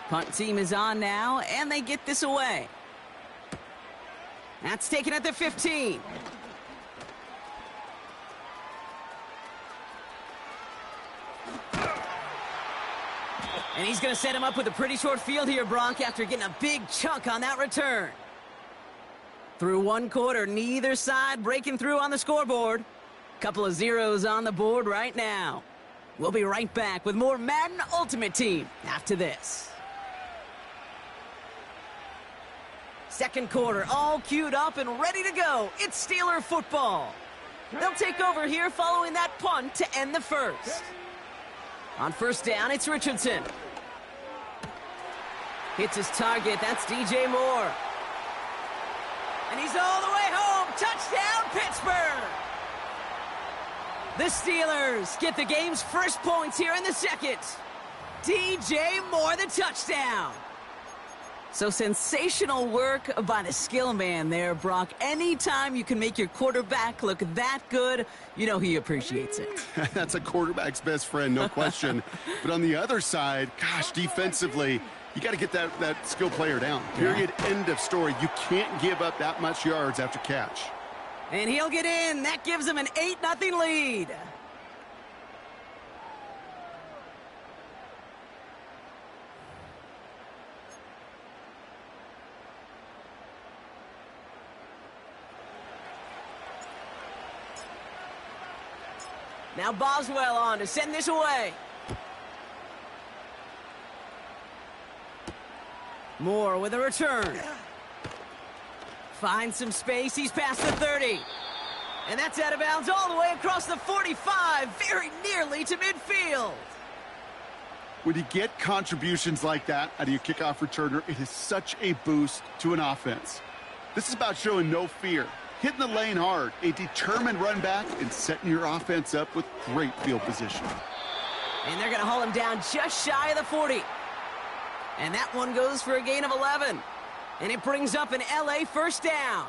Punt team is on now, and they get this away. That's taken at the 15. And he's going to set him up with a pretty short field here, Bronk, after getting a big chunk on that return. Through 1 quarter, neither side breaking through on the scoreboard. Couple of zeros on the board right now. We'll be right back with more Madden Ultimate Team after this. 2nd quarter, all queued up and ready to go. It's Steeler football. They'll take over here following that punt to end the 1st. On 1st down, it's Richardson. Hits his target. That's DJ Moore. And he's all the way home. Touchdown, Pittsburgh. The Steelers get the game's first points here in the 2nd. DJ Moore, the touchdown. So sensational work by the skill man there, Brock. Anytime you can make your quarterback look that good, you know he appreciates it. That's a quarterback's best friend, no question. But on the other side, gosh, defensively, you got to get that skill player down. Period, end of story. You can't give up that much yards after catch. And he'll get in. That gives him an 8-0 lead. Now Boswell on to send this away. Moore with a return. Finds some space. He's past the 30. And that's out of bounds all the way across the 45, very nearly to midfield. When you get contributions like that out of your kickoff returner, it is such a boost to an offense. This is about showing no fear. Hitting the lane hard, a determined run back, and setting your offense up with great field position. And they're going to haul him down just shy of the 40. And that one goes for a gain of 11. And it brings up an LA first down.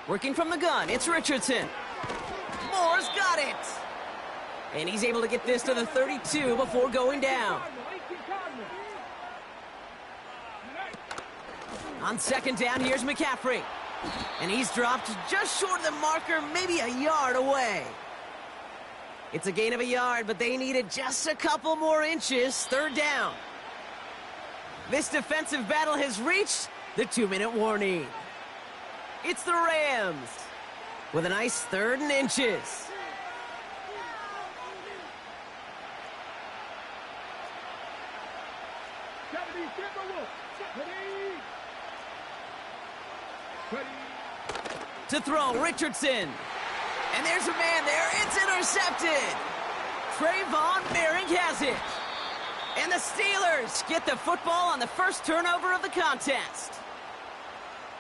Working from the gun, it's Richardson. Moore's got it. And he's able to get this to the 32 before going down. On second down, here's McCaffrey. And he's dropped just short of the marker, maybe a yard away. It's a gain of a yard, but they needed just a couple more inches. Third down. This defensive battle has reached the 2-minute warning. It's the Rams with a nice 3rd and inches. To throw, Richardson. And there's a man there. It's intercepted. Trayvon Merrick has it. And the Steelers get the football on the first turnover of the contest.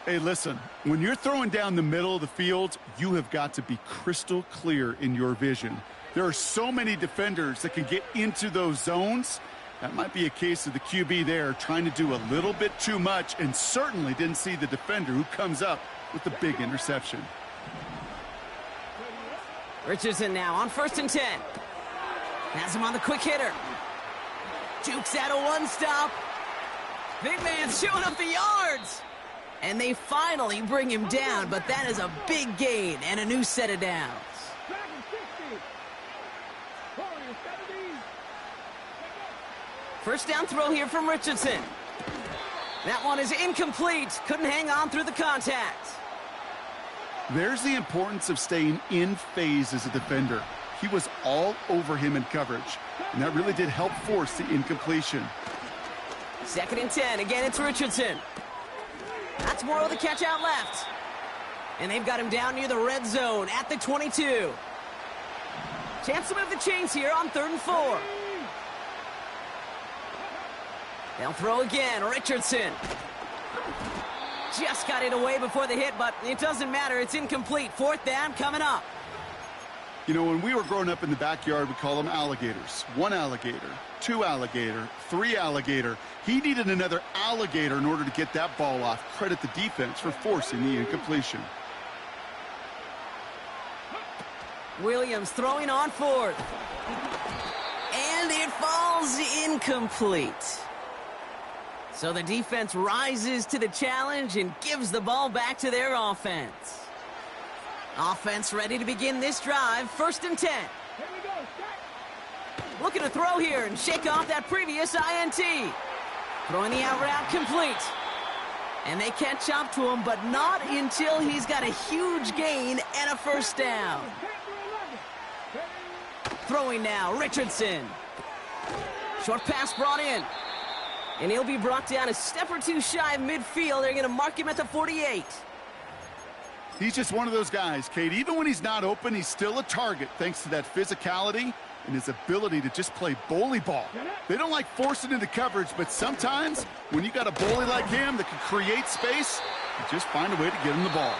Hey, listen, when you're throwing down the middle of the field, you have got to be crystal clear in your vision. There are so many defenders that can get into those zones. That might be a case of the QB there trying to do a little bit too much and certainly didn't see the defender who comes up with the big interception. Richardson now on 1st and 10. Has him on the quick hitter. Jukes out a one-stop. Big man's showing up the yards. And they finally bring him down, but that is a big gain and a new set of downs. First down throw here from Richardson. That one is incomplete. Couldn't hang on through the contact. There's the importance of staying in phase as a defender. He was all over him in coverage, and that really did help force the incompletion. 2nd and 10. Again, it's Richardson. That's more of the catch out left. And they've got him down near the red zone at the 22. Chance to move the chains here on 3rd and 4. They'll throw again. Richardson. Just got it away before the hit, but it doesn't matter. It's incomplete. 4th down coming up. You know, when we were growing up in the backyard, we call them alligators. 1 alligator, 2 alligator, 3 alligator. He needed another alligator in order to get that ball off. Credit the defense for forcing the incompletion. Williams throwing on 4th. And it falls incomplete. So the defense rises to the challenge and gives the ball back to their offense. Offense ready to begin this drive. 1st and 10. Looking to throw here and shake off that previous INT. Throwing the out route complete. And they catch up to him, but not until he's got a huge gain and a first down. Throwing now, Richardson. Short pass brought in. And he'll be brought down a step or two shy of midfield. They're going to mark him at the 48. He's just one of those guys, Kate. Even when he's not open, he's still a target thanks to that physicality and his ability to just play bully ball. They don't like forcing into coverage, but sometimes when you got a bully like him that can create space, you just find a way to get him the ball.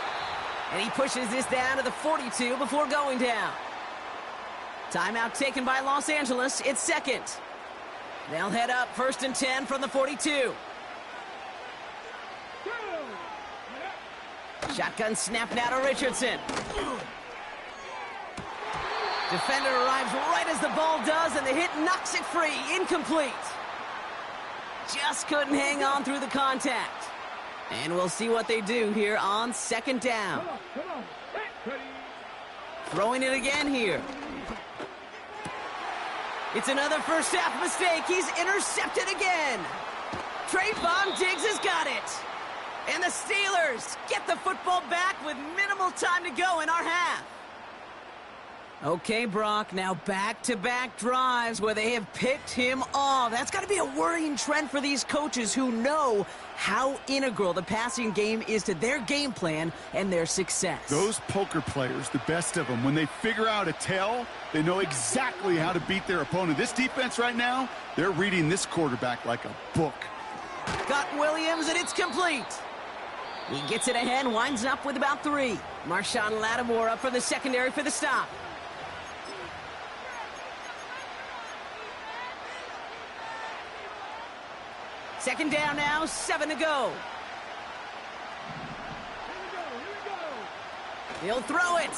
And he pushes this down to the 42 before going down. Timeout taken by Los Angeles. It's 2nd. They'll head up 1st and 10 from the 42. Shotgun snap now to Richardson. Defender arrives right as the ball does, and the hit knocks it free. Incomplete. Just couldn't hang on through the contact. And we'll see what they do here on 2nd down. Throwing it again here. It's another first half mistake. He's intercepted again. Trayvon Diggs has got it. And the Steelers get the football back with minimal time to go in our half. Okay, Brock, now back-to-back drives where they have picked him off. That's got to be a worrying trend for these coaches who know how integral the passing game is to their game plan and their success. Those poker players, the best of them, when they figure out a tell, they know exactly how to beat their opponent. This defense right now, they're reading this quarterback like a book. Got Williams, and it's complete. He gets it ahead, winds up with about 3. Marshawn Lattimore up for the secondary for the stop. Second down now, 7 to go. He'll throw it.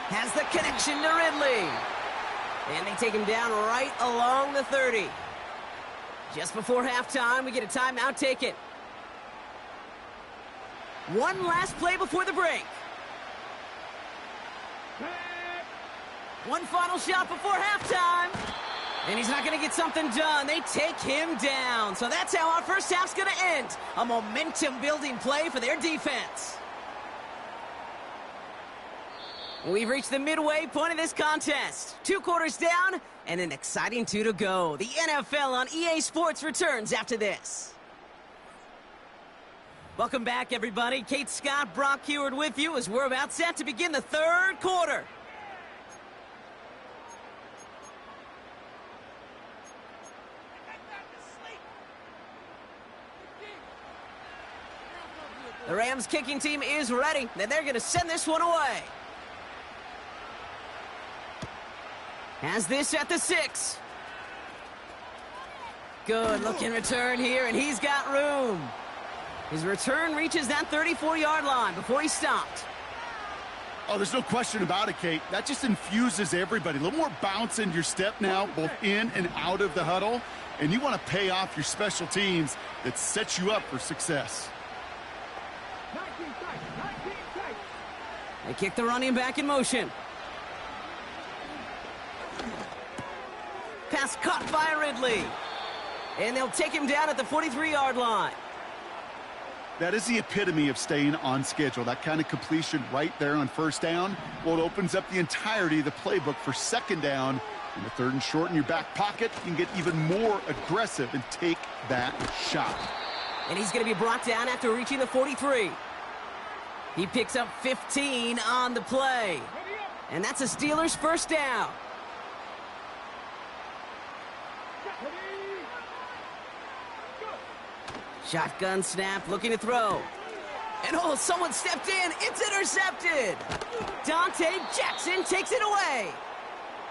Has the connection to Ridley. And they take him down right along the 30. Just before halftime, we get a timeout taken. One last play before the break. One final shot before halftime. And he's not going to get something done. They take him down. So that's how our first half's going to end. A momentum-building play for their defense. We've reached the midway point of this contest. 2 quarters down and an exciting 2 to go. The NFL on EA Sports returns after this. Welcome back, everybody. Kate Scott, Brock Heward with you as we're about set to begin the third quarter. The Rams kicking team is ready, and they're going to send this one away. Has this at the 6. Good looking return here, and he's got room. His return reaches that 34-yard line before he's stopped. Oh, there's no question about it, Kate. That just infuses everybody. A little more bounce in your step now, both in and out of the huddle. And you want to pay off your special teams that sets you up for success. They kick the running back in motion. Pass caught by Ridley. And they'll take him down at the 43-yard line. That is the epitome of staying on schedule. That kind of completion right there on first down. Well, it opens up the entirety of the playbook for second down. In the 3rd and short in your back pocket, you can get even more aggressive and take that shot. And he's going to be brought down after reaching the 43. He picks up 15 on the play. And that's a Steelers first down. Shotgun snap, looking to throw. And oh, someone stepped in. It's intercepted. Dante Jackson takes it away.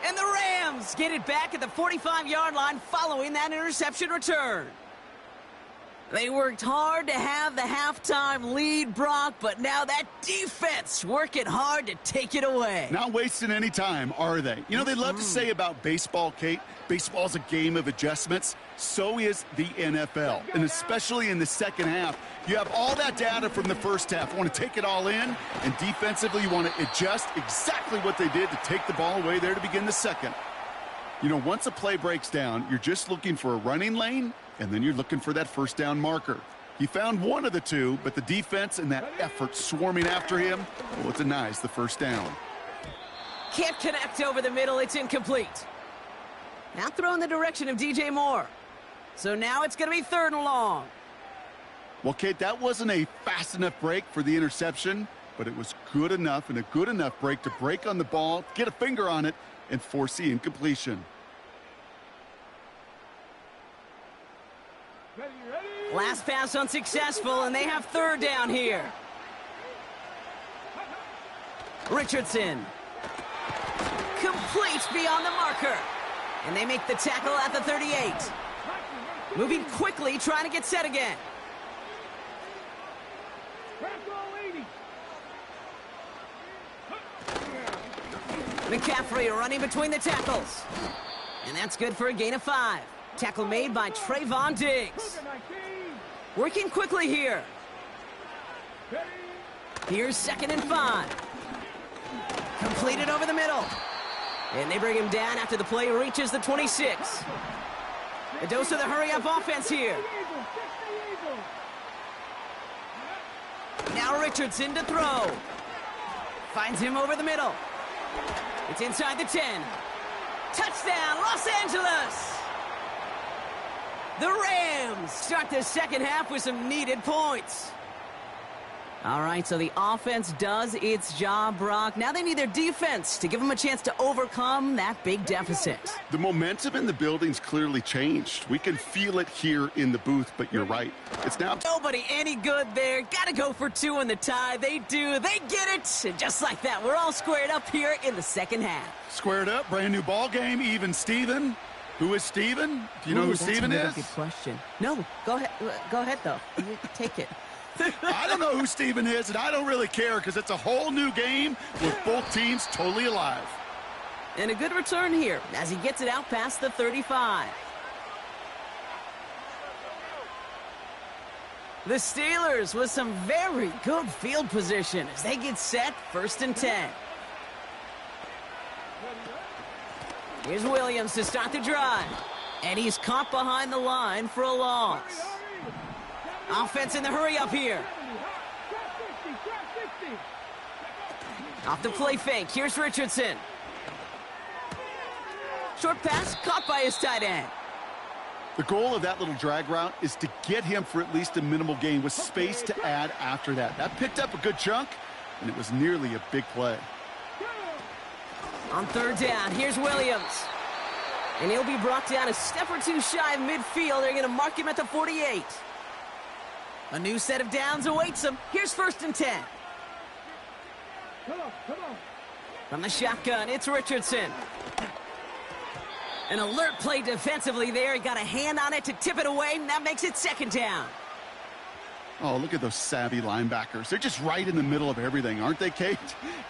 And the Rams get it back at the 45-yard line following that interception return. They worked hard to have the halftime lead, Brock, but now that defense working hard to take it away. Not wasting any time, are they? You know, they love to say about baseball, Kate, baseball's a game of adjustments. So is the NFL, and especially in the second half. You have all that data from the first half. You want to take it all in, and defensively you want to adjust exactly what they did to take the ball away there to begin the second. You know, once a play breaks down, you're just looking for a running lane, and then you're looking for that first down marker. He found one of the two, but the defense and that effort swarming after him, well, it denies the first down. Can't connect over the middle. It's incomplete. Now throw in the direction of DJ Moore. So now it's going to be 3rd and long. Well, Kate, that wasn't a fast enough break for the interception, but it was good enough and a good enough break to break on the ball, get a finger on it, and force the incompletion. Last pass unsuccessful, and they have 3rd down here. Richardson. Complete beyond the marker. And they make the tackle at the 38. Moving quickly, trying to get set again. McCaffrey running between the tackles. And that's good for a gain of 5. Tackle made by Trayvon Diggs. Working quickly here. Here's 2nd and 5. Completed over the middle. And they bring him down after the play reaches the 26. A dose of the hurry-up offense here. Now Richardson to throw. Finds him over the middle. It's inside the 10. Touchdown, Los Angeles! The Rams start the second half with some needed points. All right, so the offense does its job, Brock. Now they need their defense to give them a chance to overcome that big deficit. The momentum in the building's clearly changed. We can feel it here in the booth, but you're right. It's now... Nobody any good there. Got to go for 2 in the tie. They do. They get it. And just like that, we're all squared up here in the second half. Squared up, brand new ball game, even Steven. Who is Steven? Do you know who Steven is? That's a good question. No, go ahead. Go ahead, though. You take it. I don't know who Steven is, and I don't really care because it's a whole new game with both teams totally alive. And a good return here as he gets it out past the 35. The Steelers with some very good field position as they get set, 1st and 10. Here's Williams to start the drive. And he's caught behind the line for a loss. Offense in the hurry up here. Off the play fake. Here's Richardson. Short pass caught by his tight end. The goal of that little drag route is to get him for at least a minimal gain with space to add after that. That picked up a good chunk, and it was nearly a big play. On 3rd down, here's Williams. And he'll be brought down a step or two shy of midfield. They're going to mark him at the 48. A new set of downs awaits him. Here's 1st and 10. Come on. From the shotgun, it's Richardson. An alert play defensively there. He got a hand on it to tip it away, and that makes it 2nd down. Oh, look at those savvy linebackers. They're just right in the middle of everything, aren't they, Kate?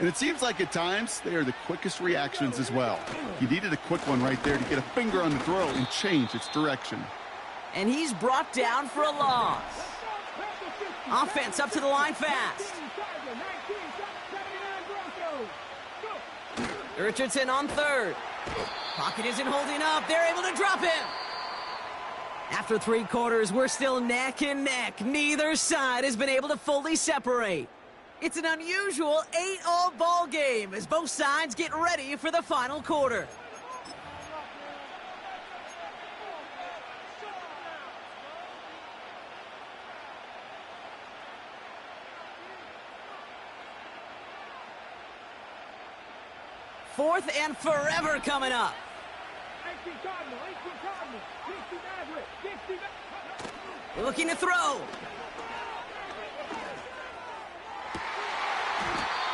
And it seems like at times they are the quickest reactions as well. He needed a quick one right there to get a finger on the throw and change its direction. And he's brought down for a loss. Offense up to the line fast. Richardson on 3rd. Pocket isn't holding up. They're able to drop him. After 3 quarters, we're still neck and neck. Neither side has been able to fully separate. It's an unusual 8-all ball game as both sides get ready for the final quarter. Fourth and forever coming up. Looking to throw.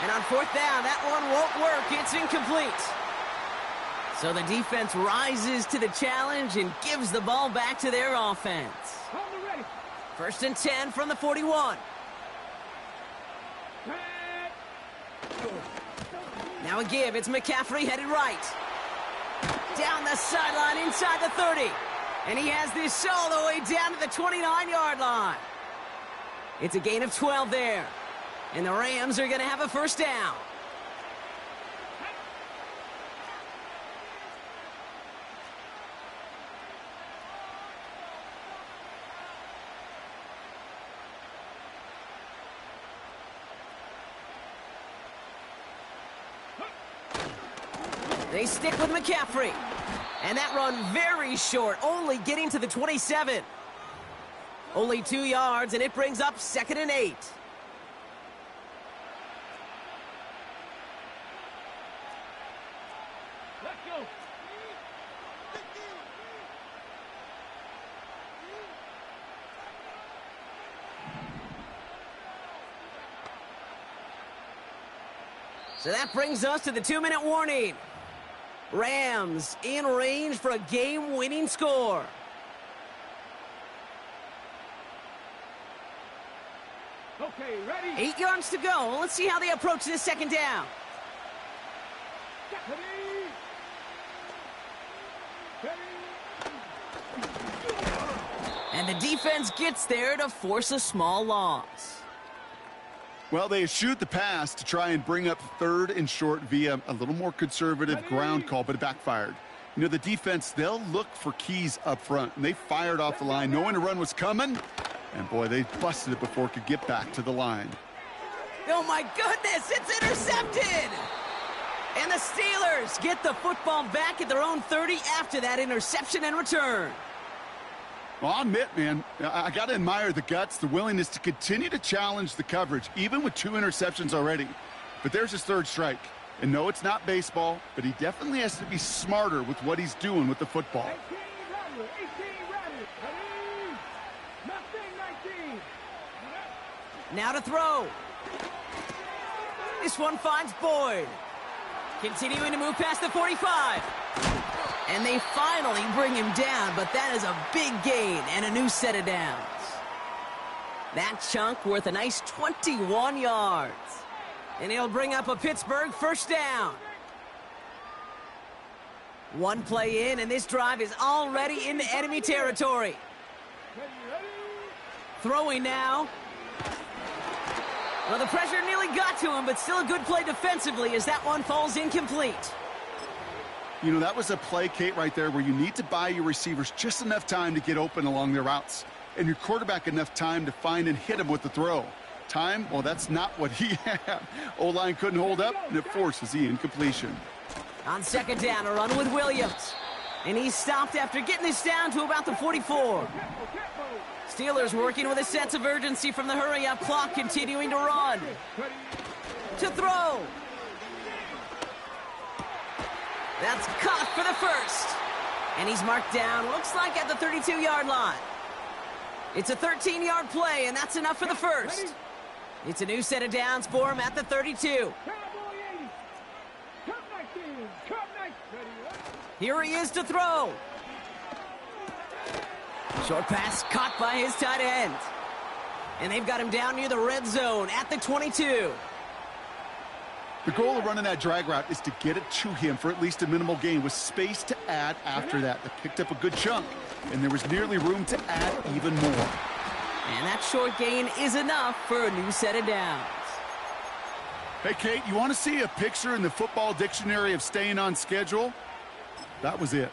And on 4th down, that one won't work. It's incomplete. So the defense rises to the challenge and gives the ball back to their offense. 1st and 10 from the 41. Now a give. It's McCaffrey headed right. Down the sideline inside the 30. And he has this all the way down to the 29-yard line. It's a gain of 12 there. And the Rams are going to have a 1st down. They stick with McCaffrey. And that run very short, only getting to the 27. Only 2 yards, and it brings up 2nd and 8. Let's go. So that brings us to the 2-minute warning. Rams in range for a game-winning score. Okay, ready? 8 yards to go. Let's see how they approach this 2nd down. And the defense gets there to force a small loss. Well, they eschewed the pass to try and bring up 3rd and short via a little more conservative ground call, but it backfired. You know, the defense, they'll look for keys up front, and they fired off the line knowing a run was coming, and boy, they busted it before it could get back to the line. Oh my goodness, it's intercepted! And the Steelers get the football back at their own 30 after that interception and return. Well, I'll admit, man, I got to admire the guts, the willingness to continue to challenge the coverage, even with 2 interceptions already. But there's his 3rd strike. And no, it's not baseball, but he definitely has to be smarter with what he's doing with the football. 19. Now to throw. This one finds Boyd. Continuing to move past the 45. And they finally bring him down, but that is a big gain and a new set of downs. That chunk worth a nice 21 yards. And he'll bring up a Pittsburgh first down. One play in, and this drive is already into enemy territory. Throwing now. Well, the pressure nearly got to him, but still a good play defensively as that one falls incomplete. You know, that was a play, Kate, right there where you need to buy your receivers just enough time to get open along their routes. And your quarterback enough time to find and hit him with the throw. Time, well, that's not what he had. O-line couldn't hold up, and it forces the incompletion. On second down, a run with Williams. And he's stopped after getting this down to about the 44. Steelers working with a sense of urgency from the hurry-up clock, continuing to run. To throw. That's caught for the first. And he's marked down, looks like at the 32-yard line. It's a 13-yard play, and that's enough for the first. It's a new set of downs for him at the 32. Here he is to throw. Short pass caught by his tight end. And they've got him down near the red zone at the 22. The goal of running that drag route is to get it to him for at least a minimal gain with space to add after that. They picked up a good chunk, and there was nearly room to add even more. And that short gain is enough for a new set of downs. Hey, Kate, you want to see a picture in the football dictionary of staying on schedule? That was it.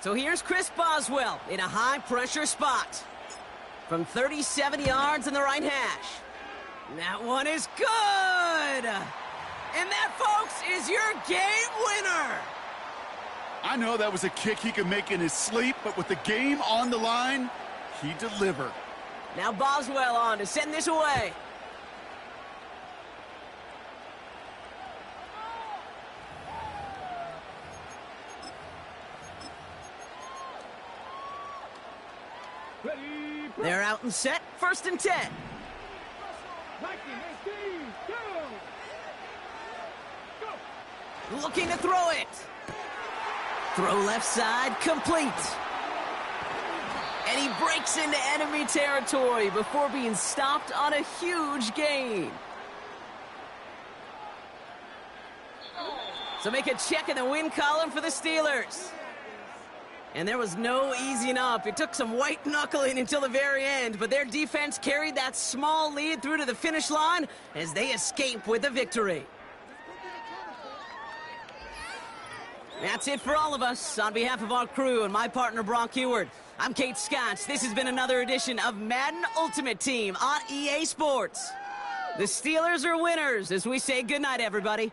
So here's Chris Boswell in a high-pressure spot. From 37 yards in the right hash. That one is good! And that, folks, is your game winner! I know that was a kick he could make in his sleep, but with the game on the line, he delivered. Now Boswell on to send this away. They're out and set, 1st and 10. Looking to throw it. Throw left side, complete. And he breaks into enemy territory before being stopped on a huge gain. So make a check in the win column for the Steelers. And there was no easing up. It took some white knuckling until the very end, but their defense carried that small lead through to the finish line as they escape with the victory. That's it for all of us. On behalf of our crew and my partner, Brock Heward, I'm Kate Scotts. This has been another edition of Madden Ultimate Team on EA Sports. The Steelers are winners as we say goodnight, everybody.